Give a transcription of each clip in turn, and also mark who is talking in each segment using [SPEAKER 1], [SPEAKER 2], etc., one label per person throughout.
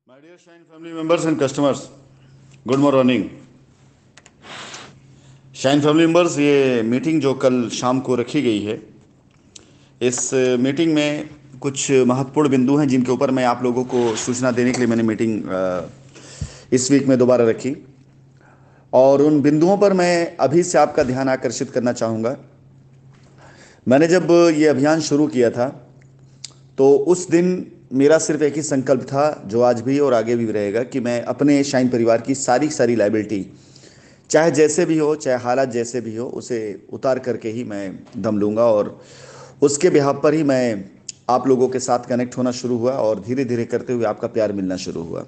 [SPEAKER 1] My dear Shine family members and customers, good morning. Shine family members, ये meeting जो कल शाम को रखी गई है, इस मीटिंग में कुछ महत्वपूर्ण बिंदु हैं जिनके ऊपर मैं आप लोगों को सूचना देने के लिए मैंने मीटिंग इस वीक में दोबारा रखी। और उन बिंदुओं पर मैं अभी से आपका ध्यान आकर्षित करना चाहूँगा। मैंने जब ये अभियान शुरू किया था तो उस दिन मेरा सिर्फ एक ही संकल्प था, जो आज भी और आगे भी रहेगा, कि मैं अपने शाइन परिवार की सारी लाइबिलिटी, चाहे जैसे भी हो, चाहे हालात जैसे भी हो, उसे उतार करके ही मैं दम लूँगा। और उसके बिहाफ पर ही मैं आप लोगों के साथ कनेक्ट होना शुरू हुआ और धीरे धीरे करते हुए आपका प्यार मिलना शुरू हुआ।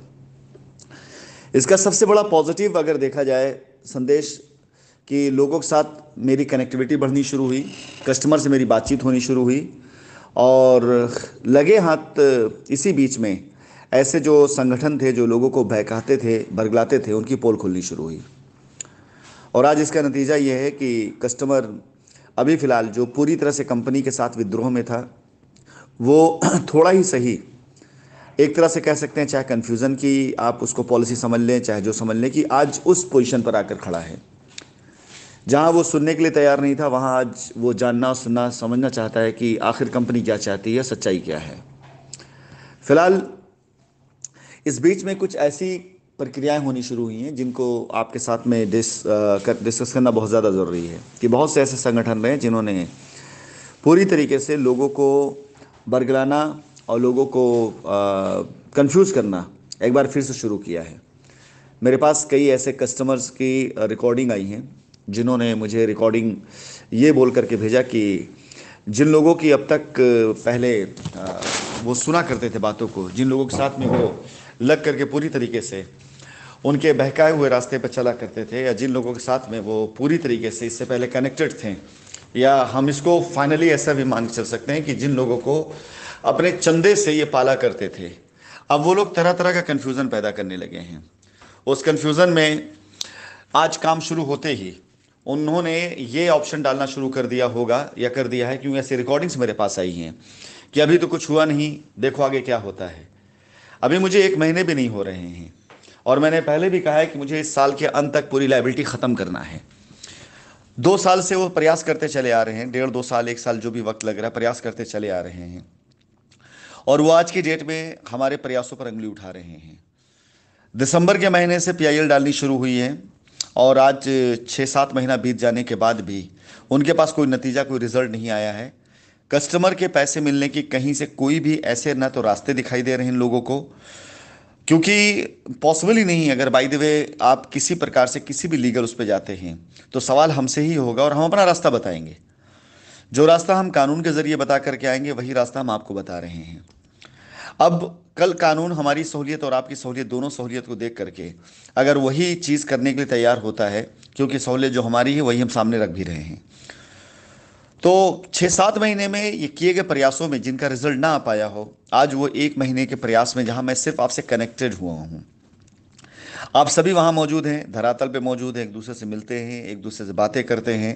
[SPEAKER 1] इसका सबसे बड़ा पॉजिटिव अगर देखा जाए संदेश, कि लोगों के साथ मेरी कनेक्टिविटी बढ़नी शुरू हुई, कस्टमर से मेरी बातचीत होनी शुरू हुई, और लगे हाथ इसी बीच में ऐसे जो संगठन थे जो लोगों को बहकाते थे, बरगलाते थे, उनकी पोल खुलनी शुरू हुई। और आज इसका नतीजा ये है कि कस्टमर अभी फ़िलहाल जो पूरी तरह से कंपनी के साथ विद्रोह में था, वो थोड़ा ही सही, एक तरह से कह सकते हैं, चाहे कन्फ्यूज़न की आप उसको पॉलिसी समझ लें, चाहे जो समझ लें, कि आज उस पोजीशन पर आकर खड़ा है जहां वो सुनने के लिए तैयार नहीं था, वहां आज वो जानना, सुनना, समझना चाहता है कि आखिर कंपनी क्या चाहती है, सच्चाई क्या है। फिलहाल इस बीच में कुछ ऐसी प्रक्रियाएं होनी शुरू हुई हैं जिनको आपके साथ में डिस्कस करना बहुत ज़्यादा ज़रूरी है। कि बहुत से ऐसे संगठन रहे हैं जिन्होंने पूरी तरीके से लोगों को बरगलाना और लोगों को कंफ्यूज करना एक बार फिर से शुरू किया है। मेरे पास कई ऐसे कस्टमर्स की रिकॉर्डिंग आई हैं जिन्होंने मुझे रिकॉर्डिंग ये बोल करके भेजा कि जिन लोगों की अब तक पहले वो सुना करते थे बातों को, जिन लोगों के साथ में वो लग करके पूरी तरीके से उनके बहकाए हुए रास्ते पर चला करते थे, या जिन लोगों के साथ में वो पूरी तरीके से इससे पहले कनेक्टेड थे, या हम इसको फाइनली ऐसा भी मान के चल सकते हैं कि जिन लोगों को अपने चंदे से ये पाला करते थे, अब वो लोग तरह तरह का कन्फ्यूज़न पैदा करने लगे हैं। उस कन्फ्यूज़न में आज काम शुरू होते ही उन्होंने ये ऑप्शन डालना शुरू कर दिया होगा, या कर दिया है, क्योंकि ऐसी रिकॉर्डिंग्स मेरे पास आई हैं कि अभी तो कुछ हुआ नहीं, देखो आगे क्या होता है। अभी मुझे 1 महीने भी नहीं हो रहे हैं, और मैंने पहले भी कहा है कि मुझे इस साल के अंत तक पूरी लायबिलिटी ख़त्म करना है। 2 साल से वो प्रयास करते चले आ रहे हैं, 1.5-2 साल, 1 साल, जो भी वक्त लग रहा है, प्रयास करते चले आ रहे हैं, और वो आज की डेट में हमारे प्रयासों पर उंगली उठा रहे हैं। दिसंबर के महीने से पीआईएल डालनी शुरू हुई है, और आज 6-7 महीना बीत जाने के बाद भी उनके पास कोई नतीजा, कोई रिजल्ट नहीं आया है। कस्टमर के पैसे मिलने की कहीं से कोई भी ऐसे ना तो रास्ते दिखाई दे रहे हैं इन लोगों को, क्योंकि पॉसिबल ही नहीं। अगर बाय द वे आप किसी प्रकार से किसी भी लीगल उस पर जाते हैं तो सवाल हमसे ही होगा, और हम अपना रास्ता बताएंगे। जो रास्ता हम कानून के जरिए बता करके आएंगे, वही रास्ता हम आपको बता रहे हैं। अब कल कानून हमारी सहूलियत और आपकी सहूलियत, दोनों सहूलियत को देख करके अगर वही चीज़ करने के लिए तैयार होता है, क्योंकि सहूलियत जो हमारी है वही हम सामने रख भी रहे हैं, तो 6-7 महीने में ये किए गए प्रयासों में जिनका रिजल्ट ना आ पाया हो, आज वो 1 महीने के प्रयास में, जहां मैं सिर्फ आपसे कनेक्टेड हुआ हूं, आप सभी वहां मौजूद हैं, धरातल पे मौजूद हैं, एक दूसरे से मिलते हैं, एक दूसरे से बातें करते हैं।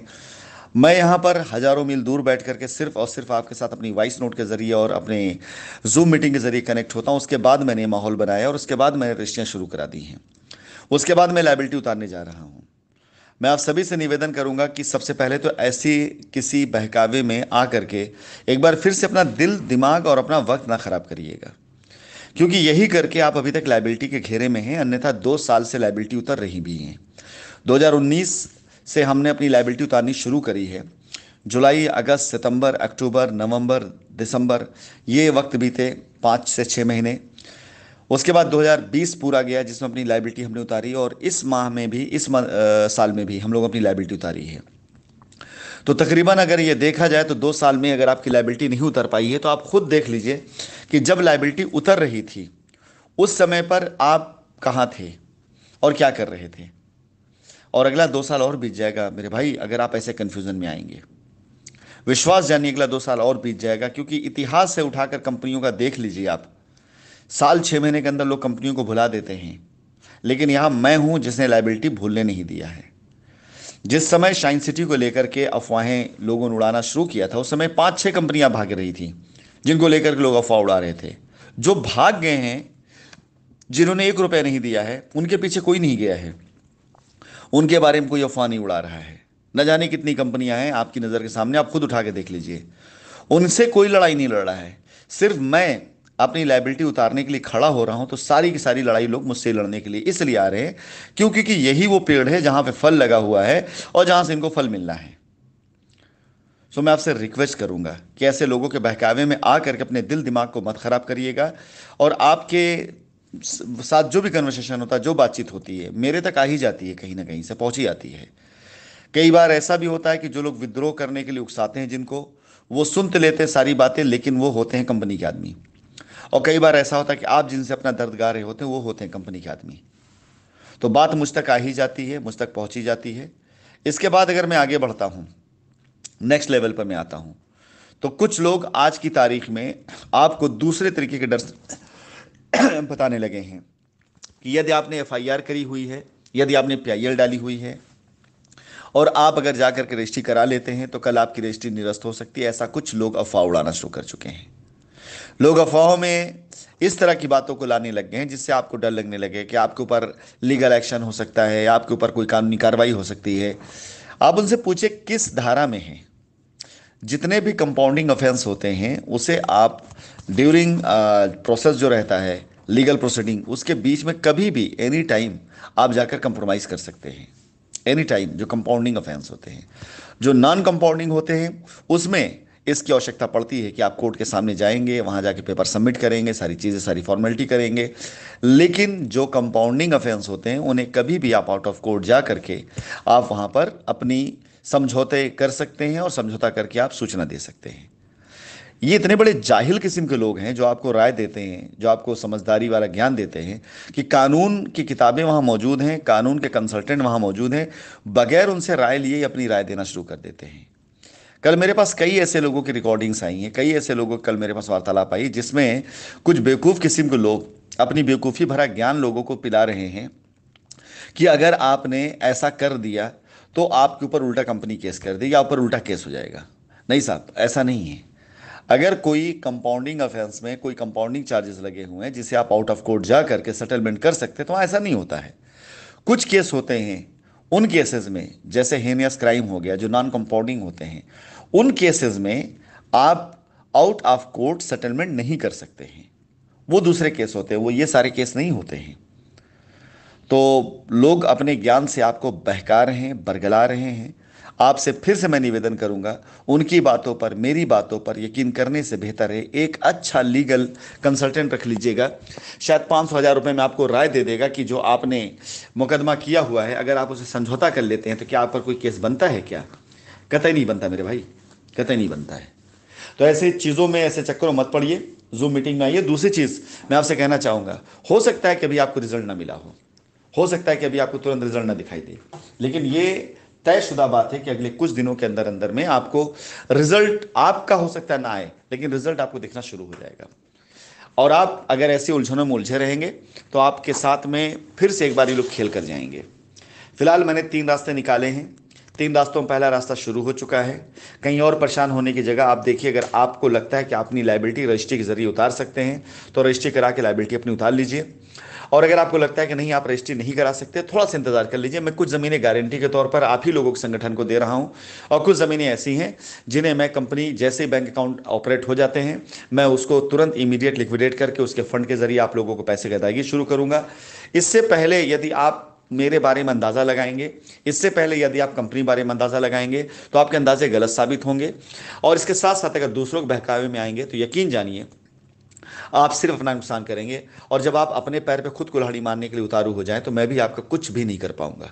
[SPEAKER 1] मैं यहाँ पर हज़ारों मील दूर बैठ करके सिर्फ और सिर्फ आपके साथ अपनी वॉइस नोट के ज़रिए और अपने जूम मीटिंग के ज़रिए कनेक्ट होता हूँ। उसके बाद मैंने ये माहौल बनाया, और उसके बाद मैंने रजिस्ट्रियाँ शुरू करा दी हैं। उसके बाद मैं लायबिलिटी उतारने जा रहा हूँ। मैं आप सभी से निवेदन करूंगा कि सबसे पहले तो ऐसी किसी बहकावे में आ करके एक बार फिर से अपना दिल, दिमाग और अपना वक्त ना ख़राब करिएगा, क्योंकि यही करके आप अभी तक लायबिलिटी के घेरे में हैं। अन्यथा 2 साल से लायबिलिटी उतर रही भी हैं। 2019 से हमने अपनी लायबिलिटी उतारनी शुरू करी है। जुलाई, अगस्त, सितंबर, अक्टूबर, नवंबर, दिसंबर, ये वक्त बीते 5 से 6 महीने। उसके बाद 2020 पूरा गया जिसमें अपनी लायबिलिटी हमने उतारी, और इस माह में भी, साल में भी हम लोग अपनी लायबिलिटी उतारी है। तो तकरीबन अगर ये देखा जाए तो 2 साल में अगर आपकी लायबिलिटी नहीं उतर पाई है, तो आप खुद देख लीजिए कि जब लायबिलिटी उतर रही थी उस समय पर आप कहाँ थे और क्या कर रहे थे। और अगला 2 साल और बीत जाएगा मेरे भाई, अगर आप ऐसे कन्फ्यूजन में आएंगे। विश्वास जानिए, अगला 2 साल और बीत जाएगा, क्योंकि इतिहास से उठाकर कंपनियों का देख लीजिए आप, साल 6 महीने के अंदर लोग कंपनियों को भुला देते हैं, लेकिन यहां मैं हूं जिसने लायबिलिटी भूलने नहीं दिया है। जिस समय शाइन सिटी को लेकर के अफवाहें लोगों ने उड़ाना शुरू किया था, उस समय 5-6 कंपनियां भाग रही थी जिनको लेकर के लोग अफवाह उड़ा रहे थे। जो भाग गए हैं जिन्होंने 1 रुपया नहीं दिया है, उनके पीछे कोई नहीं गया है, उनके बारे में कोई अफवाह नहीं उड़ा रहा है। न जाने कितनी कंपनियां हैं आपकी नज़र के सामने, आप खुद उठा के देख लीजिए। उनसे कोई लड़ाई नहीं लड़ रहा है। सिर्फ मैं अपनी लाइबिलिटी उतारने के लिए खड़ा हो रहा हूं, तो सारी की सारी लड़ाई लोग मुझसे लड़ने के लिए इसलिए आ रहे हैं क्योंकि यही वो पेड़ है जहां पे फल लगा हुआ है और जहां से इनको फल मिलना है। सो मैं आपसे रिक्वेस्ट करूंगा कि ऐसे लोगों के बहकावे में आ करके अपने दिल दिमाग को मत खराब करिएगा। और आपके साथ जो भी कन्वर्सेशन होता है, जो बातचीत होती है, मेरे तक आ ही जाती है, कहीं ना कहीं से पहुंच ही आती है। कई बार ऐसा भी होता है कि जो लोग विद्रोह करने के लिए उकसाते हैं जिनको, वो सुन तो लेते हैं सारी बातें, लेकिन वो होते हैं कंपनी के आदमी। और कई बार ऐसा होता है कि आप जिनसे अपना दर्द गा रहे होते हैं वो होते हैं कंपनी के आदमी। तो बात मुझ तक आ ही जाती है, मुझ तक पहुंच ही जाती है। इसके बाद अगर मैं आगे बढ़ता हूं, नेक्स्ट लेवल पर मैं आता हूं, तो कुछ लोग आज की तारीख में आपको दूसरे तरीके के डर बताने लगे हैं कि यदि आपने एफआईआर करी हुई है, यदि आपने पीआईएल डाली हुई है और आप अगर जाकर के रजिस्ट्री करा लेते हैं तो कल आपकी रजिस्ट्री निरस्त हो सकती है। ऐसा कुछ लोग अफवाह उड़ाना शुरू कर चुके हैं। लोग अफवाहों में इस तरह की बातों को लाने लग गए हैं जिससे आपको डर लगने लगे कि आपके ऊपर लीगल एक्शन हो सकता है, आपके ऊपर कोई कानूनी कार्रवाई हो सकती है। आप उनसे पूछे किस धारा में है। जितने भी कंपाउंडिंग ऑफेंस होते हैं उसे आप ड्यूरिंग प्रोसेस जो रहता है, लीगल प्रोसीडिंग, उसके बीच में कभी भी एनी टाइम आप जाकर कंप्रोमाइज़ कर सकते हैं। एनी टाइम जो कंपाउंडिंग ऑफेंस होते हैं, जो नॉन कंपाउंडिंग होते हैं उसमें इसकी आवश्यकता पड़ती है कि आप कोर्ट के सामने जाएंगे, वहां जाके पेपर सबमिट करेंगे, सारी चीज़ें, सारी फॉर्मेलिटी करेंगे। लेकिन जो कंपाउंडिंग ऑफेंस होते हैं उन्हें कभी भी आप आउट ऑफ कोर्ट जा करके आप वहां पर अपनी समझौते कर सकते हैं और समझौता करके आप सूचना दे सकते हैं। ये इतने बड़े जाहिल किस्म के लोग हैं जो आपको राय देते हैं, जो आपको समझदारी वाला ज्ञान देते हैं कि कानून की किताबें वहाँ मौजूद हैं, कानून के कंसल्टेंट वहाँ मौजूद हैं, बगैर उनसे राय लिए ही अपनी राय देना शुरू कर देते हैं। कल मेरे पास कई ऐसे लोगों की रिकॉर्डिंग्स आई हैं, कई ऐसे लोगों कल मेरे पास वार्तालाप आई जिसमें कुछ बेवकूफ़ किस्म के लोग अपनी बेवकूफ़ी भरा ज्ञान लोगों को पिला रहे हैं कि अगर आपने ऐसा कर दिया तो आपके ऊपर उल्टा कंपनी केस कर देगी, आप ऊपर उल्टा केस हो जाएगा। नहीं साहब, ऐसा नहीं है। अगर कोई कंपाउंडिंग ऑफेंस में कोई कंपाउंडिंग चार्जेस लगे हुए हैं जिसे आप आउट ऑफ कोर्ट जा करके सेटलमेंट कर सकते हैं, तो ऐसा नहीं होता है। कुछ केस होते हैं, उन केसेस में जैसे हेनियस क्राइम हो गया जो नॉन कंपाउंडिंग होते हैं, उन केसेस में आप आउट ऑफ कोर्ट सेटलमेंट नहीं कर सकते हैं। वो दूसरे केस होते हैं, वो ये सारे केस नहीं होते हैं। तो लोग अपने ज्ञान से आपको बहका रहे हैं, बरगला रहे हैं। आपसे फिर से मैं निवेदन करूंगा, उनकी बातों पर, मेरी बातों पर यकीन करने से बेहतर है एक अच्छा लीगल कंसल्टेंट रख लीजिएगा। शायद 500,000 रुपये में आपको राय दे देगा कि जो आपने मुकदमा किया हुआ है, अगर आप उसे समझौता कर लेते हैं तो क्या आप पर कोई केस बनता है क्या? कतई नहीं बनता मेरे भाई, कतई नहीं बनता है। तो ऐसे चीज़ों में, ऐसे चक्करों में मत पड़िए, जूम मीटिंग में आइए। दूसरी चीज़ मैं आपसे कहना चाहूँगा, हो सकता है कि अभी आपको रिजल्ट ना मिला हो सकता है कि अभी आपको तुरंत रिजल्ट ना दिखाई दे, लेकिन ये तयशुदा बात है कि अगले कुछ दिनों के अंदर अंदर में आपको रिजल्ट, आपका हो सकता है ना आए, लेकिन रिजल्ट आपको दिखना शुरू हो जाएगा। और आप अगर ऐसी उलझनों में उलझे रहेंगे तो आपके साथ में फिर से एक बार ये लोग खेल कर जाएंगे। फिलहाल मैंने 3 रास्ते निकाले हैं। 3 रास्तों में पहला रास्ता शुरू हो चुका है। कहीं और परेशान होने की जगह आप देखिए, अगर आपको लगता है कि आप अपनी लाइबिलिटी रजिस्ट्री के जरिए उतार सकते हैं तो रजिस्ट्री करा के लाइबिलिटी अपनी उतार लीजिए। और अगर आपको लगता है कि नहीं, आप रजिस्ट्री नहीं करा सकते, थोड़ा सा इंतजार कर लीजिए। मैं कुछ ज़मीनें गारंटी के तौर पर आप ही लोगों के संगठन को दे रहा हूं, और कुछ ज़मीनें ऐसी हैं जिन्हें मैं, कंपनी जैसे बैंक अकाउंट ऑपरेट हो जाते हैं, मैं उसको तुरंत इमीडिएट लिक्विडेट करके उसके फंड के जरिए आप लोगों को पैसे की अदायगी शुरू करूंगा। इससे पहले यदि आप मेरे बारे में अंदाज़ा लगाएंगे, इससे पहले यदि आप कंपनी बारे में अंदाज़ा लगाएंगे, तो आपके अंदाजे गलत साबित होंगे। और इसके साथ साथ अगर दूसरों के बहकावे में आएंगे तो यकीन जानिए आप सिर्फ अपना नुकसान करेंगे। और जब आप अपने पैर पे खुद कुल्हाड़ी मारने के लिए उतारू हो जाएं तो मैं भी आपका कुछ भी नहीं कर पाऊंगा।